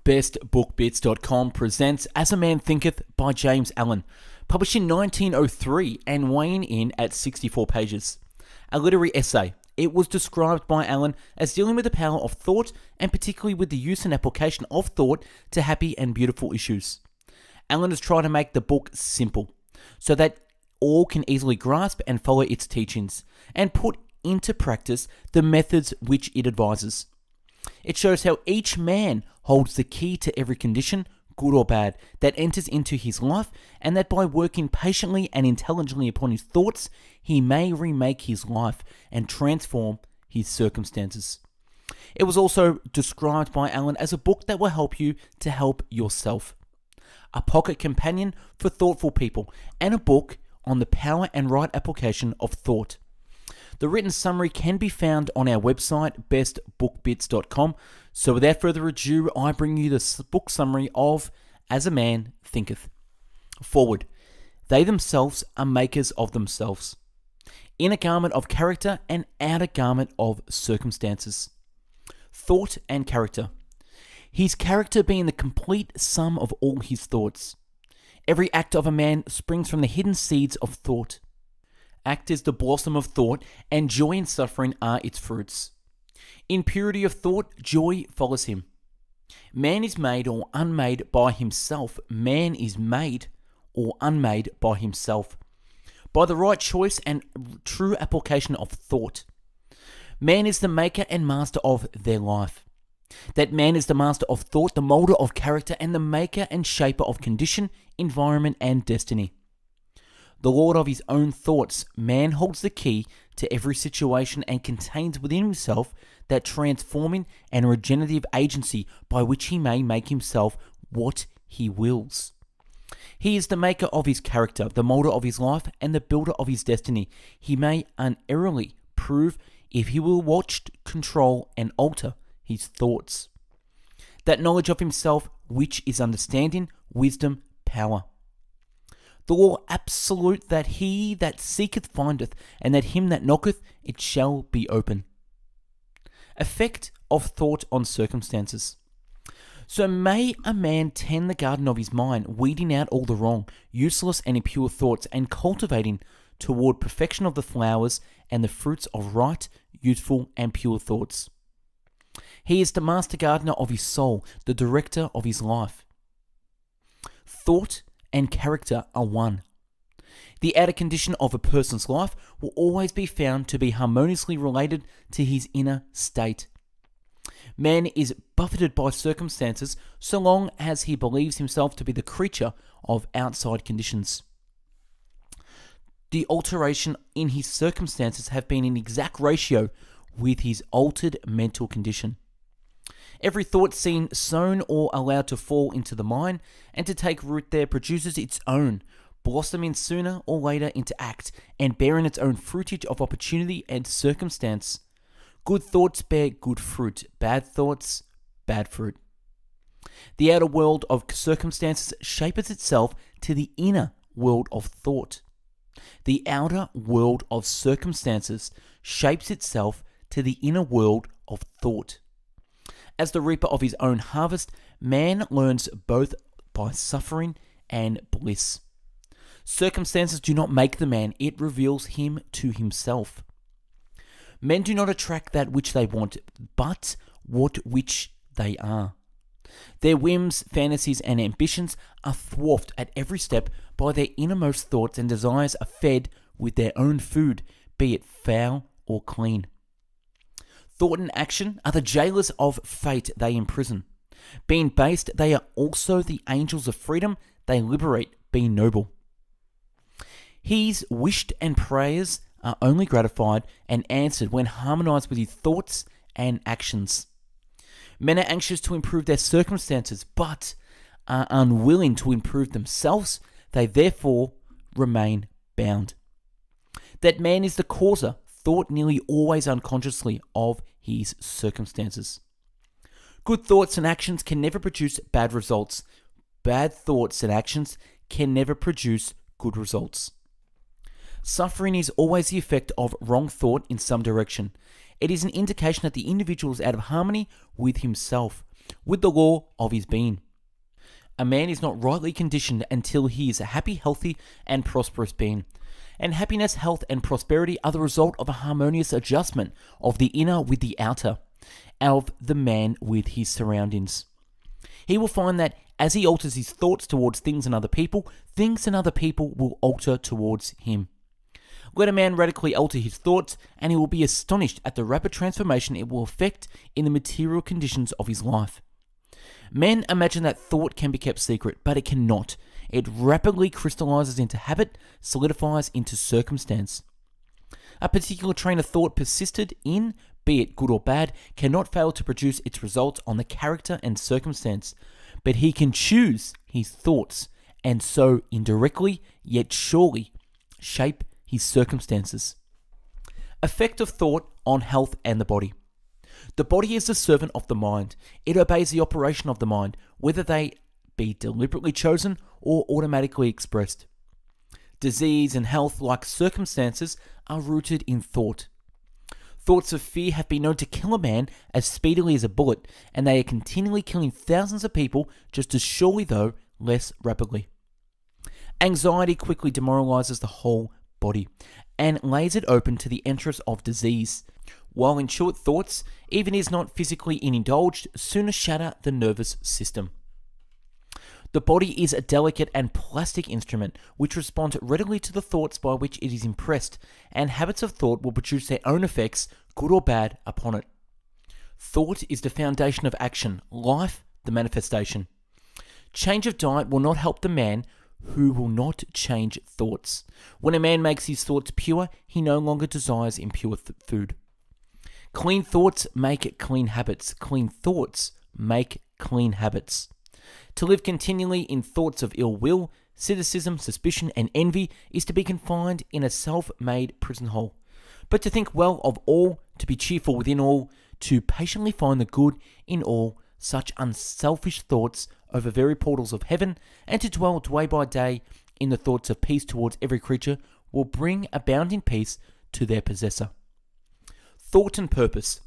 bestbookbits.com presents As a Man Thinketh by James Allen, published in 1903 and weighing in at 64 pages. A literary essay. It was described by Allen as dealing with the power of thought and particularly with the use and application of thought to happy and beautiful issues. Allen has tried to make the book simple so that all can easily grasp and follow its teachings and put into practice the methods which it advises. It shows how each man holds the key to every condition, good or bad, that enters into his life, and that by working patiently and intelligently upon his thoughts, he may remake his life and transform his circumstances. It was also described by Allen as a book that will help you to help yourself. A pocket companion for thoughtful people, and a book on the power and right application of thought. The written summary can be found on our website, bestbookbits.com. So without further ado, I bring you the book summary of As a Man Thinketh. Foreword. They themselves are makers of themselves. Inner garment of character and outer garment of circumstances. Thought and character. His character being the complete sum of all his thoughts. Every act of a man springs from the hidden seeds of thought. Act is the blossom of thought, and joy and suffering are its fruits. In purity of thought, joy follows him. Man is made or unmade by himself. Man is made or unmade by himself, by the right choice and true application of thought. Man is the maker and master of their life. That man is the master of thought, the moulder of character, and the maker and shaper of condition, environment, and destiny. The lord of his own thoughts, man holds the key to every situation and contains within himself that transforming and regenerative agency by which he may make himself what he wills. He is the maker of his character, the moulder of his life, and the builder of his destiny. He may unerringly prove if he will watch, control, and alter his thoughts. That knowledge of himself which is understanding, wisdom, power. The law absolute that he that seeketh findeth, and that him that knocketh it shall be open. Effect of thought on circumstances. So may a man tend the garden of his mind, weeding out all the wrong, useless and impure thoughts, and cultivating toward perfection of the flowers and the fruits of right, useful, and pure thoughts. He is the master gardener of his soul, the director of his life. Thought and character are one. The outer condition of a person's life will always be found to be harmoniously related to his inner state. Man is buffeted by circumstances so long as he believes himself to be the creature of outside conditions. The alteration in his circumstances have been in exact ratio with his altered mental condition. Every thought seen, sown, or allowed to fall into the mind and to take root there produces its own, blossoming sooner or later into act and bearing its own fruitage of opportunity and circumstance. Good thoughts bear good fruit, bad thoughts, bad fruit. The outer world of circumstances shapes itself to the inner world of thought. The outer world of circumstances shapes itself to the inner world of thought. As the reaper of his own harvest, man learns both by suffering and bliss. Circumstances do not make the man, it reveals him to himself. Men do not attract that which they want, but which they are. Their whims, fantasies, and ambitions are thwarted at every step by their innermost thoughts, and desires are fed with their own food, be it foul or clean. Thought and action are the jailers of fate they imprison. Being based, they are also the angels of freedom they liberate, being noble. His wished and prayers are only gratified and answered when harmonized with his thoughts and actions. Men are anxious to improve their circumstances, but are unwilling to improve themselves. They therefore remain bound. That man is the causer, thought nearly always unconsciously, of his circumstances. Good thoughts and actions can never produce bad results. Bad thoughts and actions can never produce good results. Suffering is always the effect of wrong thought in some direction. It is an indication that the individual is out of harmony with himself. with the law of his being. A man is not rightly conditioned until he is a happy, healthy, and prosperous being. And happiness, health, and prosperity are the result of a harmonious adjustment of the inner with the outer, of the man with his surroundings. He will find that as he alters his thoughts towards things and other people will alter towards him. Let a man radically alter his thoughts, and he will be astonished at the rapid transformation it will effect in the material conditions of his life. Men imagine that thought can be kept secret, but it cannot. It rapidly crystallizes into habit, solidifies into circumstance. A particular train of thought persisted in, be it good or bad, cannot fail to produce its results on the character and circumstance, but he can choose his thoughts, and so indirectly, yet surely, shape his circumstances. Effect of thought on health and the body. The body is the servant of the mind. It obeys the operation of the mind, whether they be deliberately chosen or automatically expressed. Disease and health, like circumstances, are rooted in thought. Thoughts of fear have been known to kill a man as speedily as a bullet, and they are continually killing thousands of people just as surely, though less rapidly. Anxiety quickly demoralizes the whole body and lays it open to the entrance of disease, while in short thoughts, even is not physically indulged, sooner shatter the nervous system. The body is a delicate and plastic instrument which responds readily to the thoughts by which it is impressed, and habits of thought will produce their own effects, good or bad, upon it. Thought is the foundation of action, life the manifestation. Change of diet will not help the man who will not change thoughts. When a man makes his thoughts pure, he no longer desires impure food. Clean thoughts make clean habits. Clean thoughts make clean habits. To live continually in thoughts of ill will, cynicism, suspicion, and envy is to be confined in a self-made prison hole. But to think well of all, to be cheerful within all, to patiently find the good in all, such unselfish thoughts over very portals of heaven, and to dwell day by day in the thoughts of peace towards every creature, will bring abounding peace to their possessor. Thought and purpose.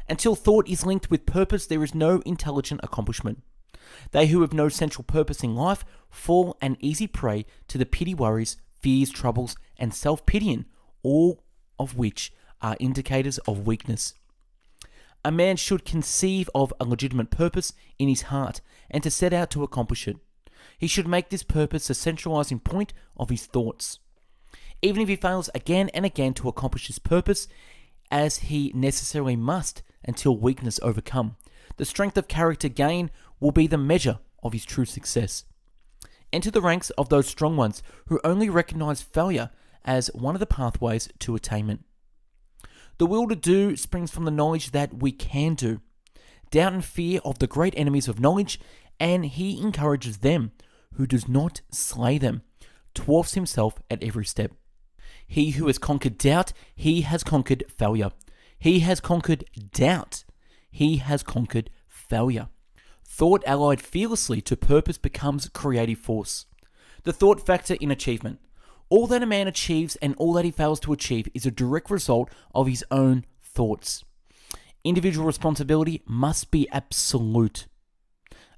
Until thought is linked with purpose, there is no intelligent accomplishment. They who have no central purpose in life fall an easy prey to the petty worries, fears, troubles, and self-pitying, all of which are indicators of weakness. A man should conceive of a legitimate purpose in his heart and to set out to accomplish it. He should make this purpose a centralizing point of his thoughts. Even if he fails again and again to accomplish his purpose, as he necessarily must until weakness overcome, the strength of character gain will be the measure of his true success. Enter the ranks of those strong ones who only recognize failure as one of the pathways to attainment. The will to do springs from the knowledge that we can do. Doubt and fear of the great enemies of knowledge, and he encourages them who does not slay them, dwarfs himself at every step. He who has conquered doubt, he has conquered failure. He has conquered doubt. He has conquered failure. Thought allied fearlessly to purpose becomes creative force. The thought factor in achievement. All that a man achieves and all that he fails to achieve is a direct result of his own thoughts. Individual responsibility must be absolute.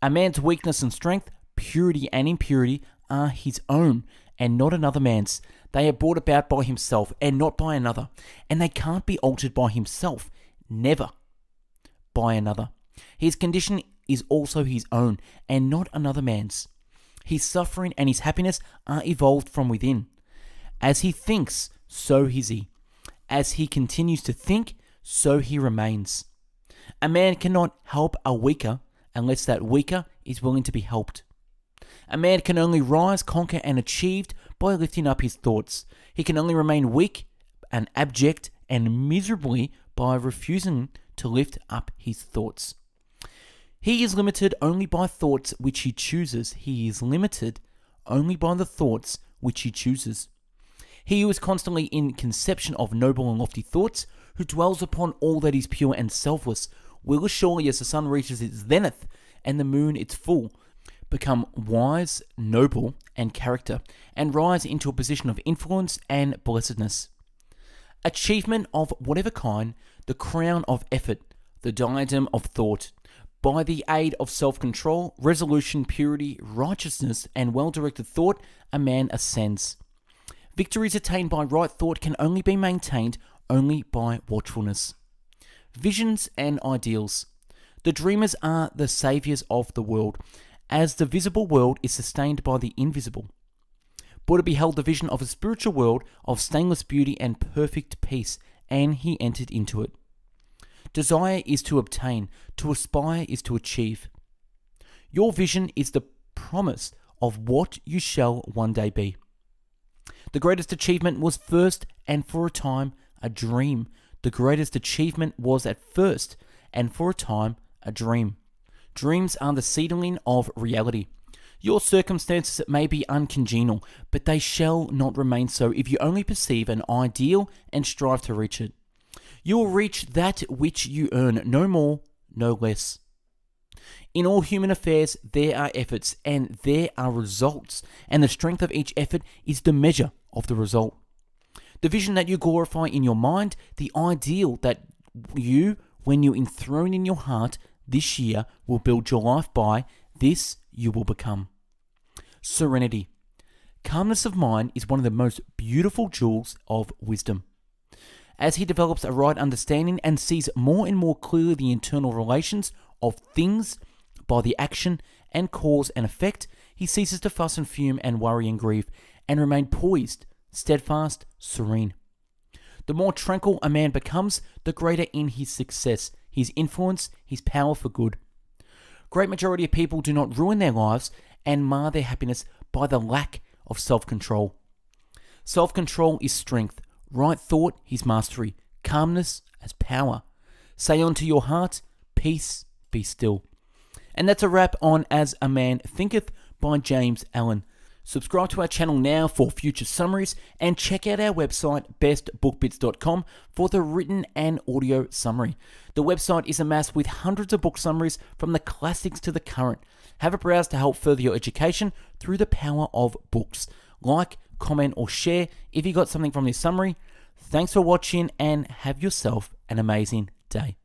A man's weakness and strength, purity and impurity are his own and not another man's. They are brought about by himself and not by another, and they can't be altered by himself, never by another. His condition is also his own and not another man's. His suffering and his happiness are evolved from within. As he thinks, so is he. As he continues to think, so he remains. A man cannot help a weaker unless that weaker is willing to be helped. A man can only rise, conquer, and achieve by lifting up his thoughts. He can only remain weak and abject and miserably by refusing to lift up his thoughts. He is limited only by thoughts which he chooses. He is limited only by the thoughts which he chooses. He who is constantly in conception of noble and lofty thoughts, who dwells upon all that is pure and selfless, will as surely as the sun reaches its zenith and the moon its full, become wise, noble, and character, and rise into a position of influence and blessedness. Achievement of whatever kind, the crown of effort, the diadem of thought, By the aid of self-control, resolution, purity, righteousness, and well-directed thought, a man ascends. Victories attained by right thought can only be maintained only by watchfulness. Visions and ideals. The dreamers are the saviors of the world, as the visible world is sustained by the invisible. Buddha beheld the vision of a spiritual world of stainless beauty and perfect peace, and he entered into it. Desire is to obtain, to aspire is to achieve. Your vision is the promise of what you shall one day be. The greatest achievement was first and for a time a dream. The greatest achievement was at first and for a time a dream. Dreams are the seedling of reality. Your circumstances may be uncongenial, but they shall not remain so if you only perceive an ideal and strive to reach it. You will reach that which you earn, no more, no less. In all human affairs, there are efforts and there are results, and the strength of each effort is the measure of the result. The vision that you glorify in your mind, the ideal that you, when you enthrone in your heart this year, will build your life by, this you will become. Serenity. Calmness of mind is one of the most beautiful jewels of wisdom. As he develops a right understanding and sees more and more clearly the internal relations of things by the action and cause and effect, he ceases to fuss and fume and worry and grieve, and remain poised, steadfast, serene. The more tranquil a man becomes, the greater in his success, his influence, his power for good. Great majority of people do not ruin their lives and mar their happiness by the lack of self-control. Self-control is strength. Right thought is mastery. Calmness as power. Say unto your heart, peace, be still. And that's a wrap on As a Man Thinketh by James Allen. Subscribe to our channel now for future summaries, and check out our website bestbookbits.com for the written and audio summary. The website is amassed with hundreds of book summaries from the classics to the current. Have a browse to help further your education through the power of books. Like, comment, or share if you got something from this summary. Thanks for watching, and have yourself an amazing day.